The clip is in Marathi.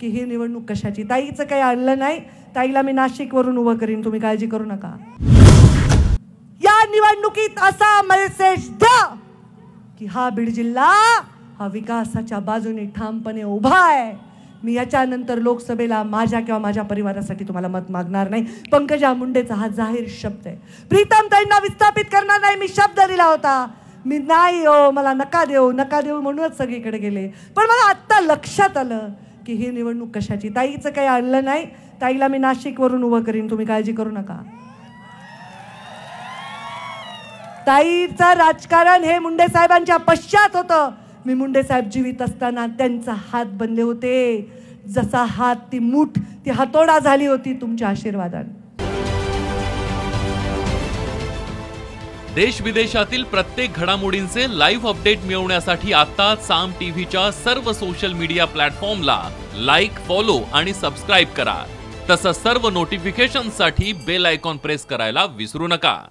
की ही निवडणूक कशाची. ताईचं काही आणलं नाही, ताईला मी नाशिकवरून उभं करीन, तुम्ही काळजी करू नका. या निवडणुकीत असा मेसेज द्या की हा बीड जिल्हा हा विकासाच्या बाजूने ठामपणे उभा आहे. मी याच्यानंतर लोकसभेला माझ्या किंवा माझ्या परिवारासाठी तुम्हाला मत मागणार नाही. पंकजा मुंडेचा हा जाहीर शब्द आहे. प्रीतम ताईंना विस्थापित करणार नाही, मी शब्द दिला होता. मी नाही हो, मला नका देऊ म्हणूनच सगळीकडे गेले. पण मला आत्ता लक्षात आलं की ही निवडणूक कशाची. ताईचं काही आणलं नाही, ताईला मी नाशिकवरून उभं करीन, तुम्ही काळजी करू नका. ताईचं राजकारण हे मुंडे साहेबांच्या पश्चात होतं. मी मुंडे साहेब जीवित असताना त्यांचा हात बनले होते. जसा हात ती मूठ ती हातोडा झाली होती तुमच्या आशीर्वादाने. देश विदेशातील प्रत्येक घडामोडींचे लाईव्ह अपडेट मिळवण्यासाठी आता साम टीव्हीच्या सर्व सोशल मीडिया प्लॅटफॉर्मला लाईक, फॉलो आणि सबस्क्राईब करा. तसंच सर्व नोटिफिकेशनसाठी बेल आयकॉन प्रेस करायला विसरू नका.